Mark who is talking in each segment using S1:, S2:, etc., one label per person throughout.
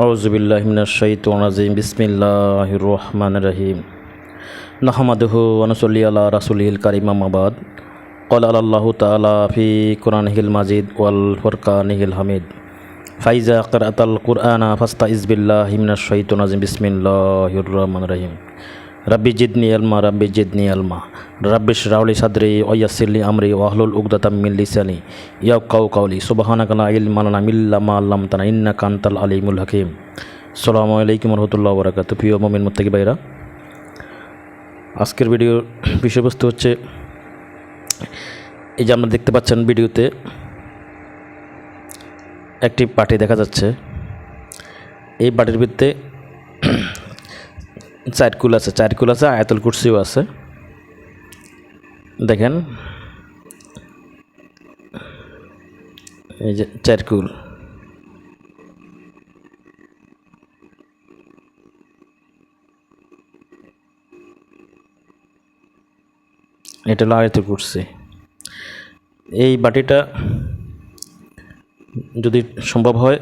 S1: আউযুবিল্লাহি মিনাশ শাইতানির রাজিম বিসমিল্লাহির রহমানির রহিম নাহমাদুহু ওয়া নুসাল্লি আলা রাসূলিল কারীম আম্মা বাদ ক্বালা আল্লাহু তাআলা ফি কুরআনিহিল মাজিদ ওয়াল ফুরকানিহিল হামিদ ফাইজা ক্রাআতাল কুরআনা ফাস্তাইজ বিল্লাহি মিনাশ শাইতানির রাজিম বিসমিল্লাহির রহমানির রহিম রাব্বি জিদনি ইলমা রাব্বি জিদনি ইলমা রাব্বি ইশরাহ লি সাদরি ওয়া ইয়াসসির লি আমরি ওয়াহলুল উকদাতাম মিন লিসানি ইয়াফকাহু কাওলি সুবহানাকা লা ইলমা লানা ইল্লা মা আল্লামতানা ইন্নাকা আনতাল আলিমুল হাকীম। আসসালামু আলাইকুম ওয়া রাহমাতুল্লাহি ওয়া বারাকাতুহু। প্রিয় মুমিন মুত্তাকি ভাইরা, আজকের ভিডিওর বিষয়বস্তু হচ্ছে এই যে আপনারা দেখতে পাচ্ছেন ভিডিওতে একটি পার্টি দেখা যাচ্ছে। এই পার্টির ভিতরে চারকুল আছে, আয়াতুল কুরসিও আছে। দেখেন এই যে চারকুল, এটা হলো আয়াতুল কুরসি। এই বাটিটা যদি সম্ভব হয়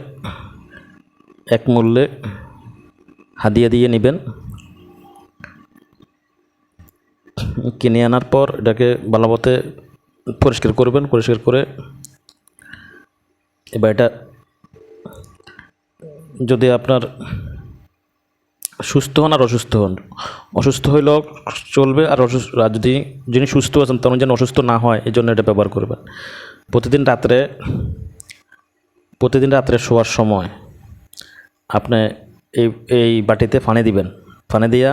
S1: এক মূল্যে হাদিয়া দিয়ে নেবেন। কিনে আনার পর এটাকে ভালোমতো পরিষ্কার করবেন। পরিষ্কার করে এবার এটা যদি আপনার সুস্থ হন আর অসুস্থ হইলেও চলবে, আর যদি যিনি সুস্থ আছেন তখন যেন অসুস্থ না হয় এই জন্য এটা ব্যবহার করবেন। প্রতিদিন রাত্রে শোয়ার সময় আপনি এই বাটিতে পানি দিবেন। পানি দিয়া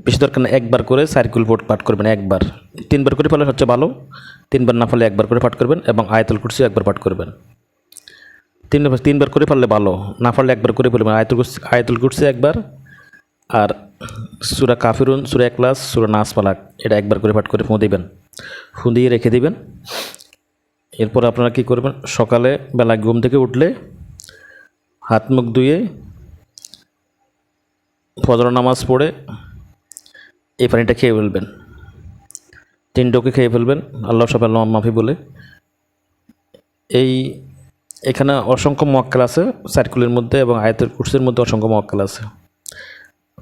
S1: বেশি দরকার না, একবার করে সার্কুল পাঠ করবেন। একবার 3বার করে পারলে হচ্ছে ভালো, 3বার না পারলে একবার করে পাঠ করবেন এবং আয়াতুল কুরসি একবার পাঠ করবেন। 3বার করে পারলে ভালো, না পারলে একবার করে পড়বেন। আয়াতুল কুরসি একবার, আর সূরা কাফিরুন, সূরা ইখলাস, সূরা নাস, ফালাক এটা একবার করে পাঠ করে ফু দিয়ে রেখে দিবেন। এরপর আপনারা কী করবেন, সকালে বেলা ঘুম থেকে উঠলে হাত মুখ ধুয়ে ফজর নামাজ পড়ে এই পানিটা খেয়ে ফেলবেন। 3 ঢোকে খেয়ে ফেলবেন আল্লাহ সব আল্লাহ মাফি বলে। এখানে অসংখ্য মুআক্কাল আছে সার্কুলের মধ্যে এবং আয়াতুল কুরসির মধ্যে অসংখ্য মুআক্কাল আছে।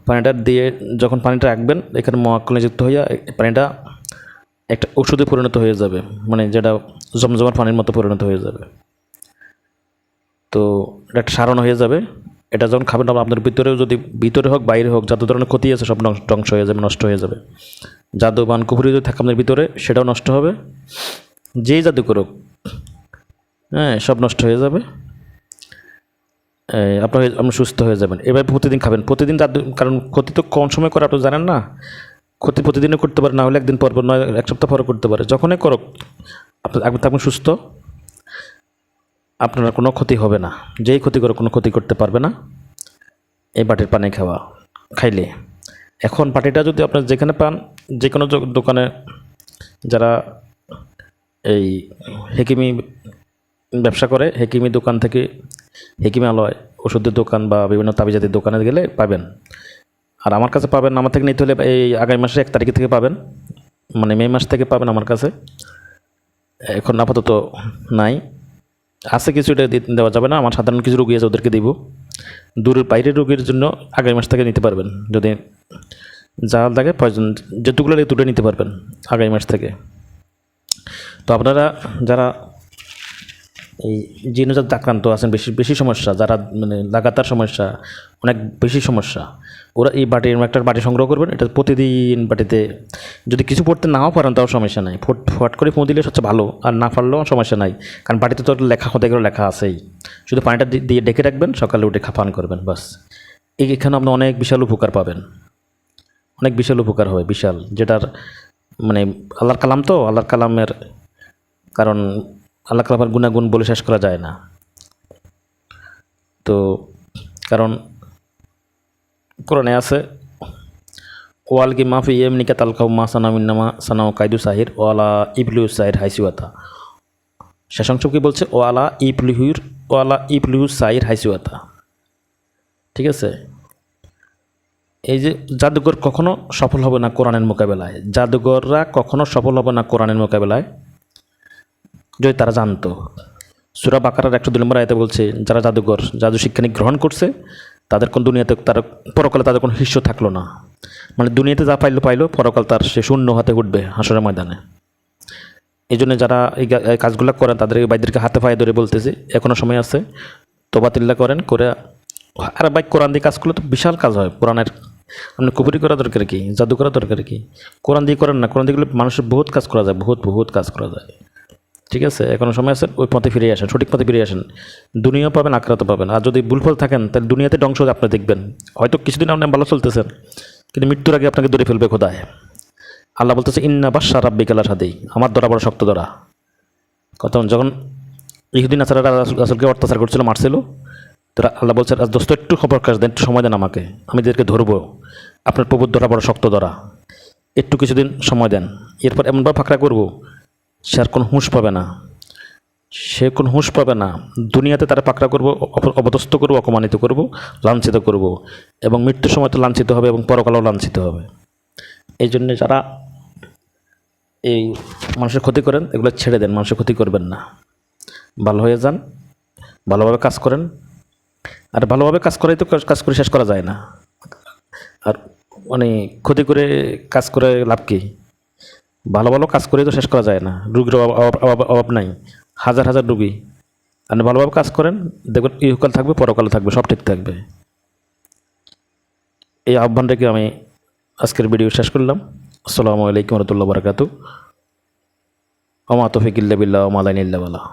S1: পানিটা দিয়ে যখন পানিটা রাখবেন এখানে মুআক্কাল যুক্ত হইয়া পানিটা একটা ওষুধে পরিণত হয়ে যাবে, মানে যেটা জমজমার পানির মতো পরিণত হয়ে যাবে। তো এটা একটা সারণ হয়ে যাবে। এটা যখন খাবেন আপনার ভিতরে হোক বাইরে হোক যত ধরনের ক্ষতি আছে সব ধ্বংস হয়ে যাবে, নষ্ট হয়ে যাবে। জাদু বান কুফরি যদি থাকে আপনার ভিতরে সেটাও নষ্ট হবে। যেই জাদু করুক সব নষ্ট হয়ে যাবে। আপনি সুস্থ হয়ে যাবেন। এবার প্রতিদিন খাবেন। প্রতিদিন কারণ ক্ষতি তো কোন সময় করে আপনি জানেন না। ক্ষতি প্রতিদিনও করতে পারে, না হলে একদিন পর নয় এক সপ্তাহ পরে করতে পারে। যখনই করুক আপনি সুস্থ, আপনার কোনো ক্ষতি হবে না। যেই ক্ষতি করে কোনো ক্ষতি করতে পারবে না এই বাটির পানি খাইলে। এখন বাটিটা যদি আপনার যেখানে পান, যে কোনো দোকানে যারা এই হেকিমি ব্যবসা করে, হেকিমি দোকান থেকে, হেকিমালয় ওষুধের দোকান বা বিভিন্ন তাবিজাতির দোকানে গেলে পাবেন। আর আমার কাছে পাবেন, আমার থেকে নিতে হলে এই আগামী মাসের 1 তারিখ থেকে পাবেন, মানে মে মাস থেকে পাবেন আমার কাছে। এখন আপাতত নাই, আছে কিছু, এটা দেওয়া যাবে না। আমার সাধারণ কিছু রোগী আছে ওদেরকে দিব। দূরের বাইরের রোগীর জন্য আগামী মাস থেকে নিতে পারবেন। যদি যা লাগে প্রয়োজন যেটুকুলো লাগে তুলে নিতে পারবেন আগামী মাস থেকে। তো আপনারা যারা এই জিনজাত আক্রান্ত আছেন, বেশি সমস্যা, যারা মানে লাগাতার সমস্যা, অনেক বেশি সমস্যা, ওরা এই একটা বাটি সংগ্রহ করবেন। এটা প্রতিদিন বাটিতে যদি কিছু পড়তে নাও পারেন তাও সমস্যা নাই, ফট করে পৌঁ দিলে সবচেয়ে ভালো, আর না পারলেও সমস্যা নাই। কারণ বাটিতে তো লেখা এগুলো লেখা আছেই। শুধু পানিটা দিয়ে ডেকে রাখবেন, সকালে উঠে পান করবেন, বাস। এখানে আপনি অনেক বিশাল উপকার পাবেন, অনেক বিশাল উপকার হবে, বিশাল। যেটার মানে আল্লাহর কালাম, তো আল্লাহর কালামের, কারণ আল্লাহ কালামের গুণাগুণ বলে শেষ করা যায় না। তো কারণ কোরআনে আছে ওয়াল কি মাফি এমনিকা তালকাউ মা সানামিন্নামা সানাও কায়দু সাহির ওয়ালা ইবলিউ সাহির হাইসিওয়াতা। শেষাংশ কি বলছে? ওয়ালা ইবলিউ সাহির হাইসিওয়াতা। ঠিক আছে? এই যে জাদুঘর কখনো সফল হবে না কোরআনের মোকাবেলায়। জাদুঘররা কখনো সফল হবে না কোরআনের মোকাবেলায়, যদি তারা জানতো। সূরা বাকারার 102 নম্বর আয়াতে বলছে যারা জাদুঘর জাদু শিক্ষা গ্রহণ করছে তাদের কোন দুনিয়াতে তার পরকালে তাদের কোনো হিস্য থাকলো না, মানে দুনিয়াতে যা পাইলো পরকাল তার সে শূন্য হাতে উঠবে হাসরের ময়দানে। এই জন্য যারা এই কাজগুলো করেন তাদের বাইদেরকে হাতে পায়ে ধরে বলতেছে এখনও সময় আছে, তোবাতিল্লা করেন করে। আর ভাই কোরআন দিয়ে কাজগুলো তো বিশাল কাজ হয় কোরআনের। আপনি কুপুরি করা দরকার কি, জাদু করা দরকার কি, কোরআন দিয়ে করেন না। কোরআন দিয়ে মানুষের বহুত কাজ করা যায়, বহুত কাজ করা যায়। ঠিক আছে, এখনও সময় আছে, ওই পথে ফিরে আসেন, সঠিক পথে ফিরে আসেন। দুনিয়া পাবেন, আখরাতও পাবেন। আর যদি ভুলফল থাকেন তাহলে দুনিয়াতে ধ্বংস আপনি দেখবেন। হয়তো কিছুদিন আপনি ভালো চলতেছেন, কিন্তু মৃত্যুর আগে আপনাকে ধরে ফেলবে খোদায়। আল্লাহ বলতেছে ইন্না বাশা রাব্বিকা লাসাদেই, আমার ধরা বড় শক্ত ধরা। কত যখন ইহুদিন আসারারা রাসূলকে অত্যাচার করছিল, মারছিল, তো আল্লাহ বলছে দোস্ত একটু খবর কাজ দেন, একটু সময় দেন আমাকে, আমি এদেরকে ধরবো। আপনার প্রভুর ধরা বড় শক্ত ধরা, একটু কিছুদিন সময় দেন। এরপর এমনভাবে ফাঁকড়া করবো সে আর কোনো হুঁশ পাবে না, সে কোনো হুঁশ পাবে না। দুনিয়াতে তারা পাকড়া করব, অপদস্থ করব, অপমানিত করব, লাঞ্ছিত করব, এবং মৃত্যুর সময় তো লাঞ্ছিত হবে এবং পরকালেও লাঞ্ছিত হবে। এই জন্যে যারা এই মানুষের ক্ষতি করেন এগুলো ছেড়ে দেন, মানুষের ক্ষতি করবেন না, ভালো হয়ে যান, ভালোভাবে কাজ করেন। আর ভালোভাবে কাজ করাই তো কাজ করে শেষ করা যায় না। আর মানে ক্ষতি করে কাজ করে লাভ কী? ভালো ভালো কাজ করেই তো শেষ করা যায় না, রুগীর অভাব নাই, হাজার হাজার রুগী। আপনি ভালোভাবে কাজ করেন, দেখবেন ইহকাল থাকবে, পরকাল থাকবে, সব ঠিক থাকবে। এই আহ্বান রেখে আমি আজকের ভিডিও শেষ করলাম। আসসালামু আলাইকুম রহমতুল্লাহ বারাকাতু। ওমা তৌফিক ইল্লা বিল্লাহ ওয়া মা আলাইনা ইল্লা বালাহ।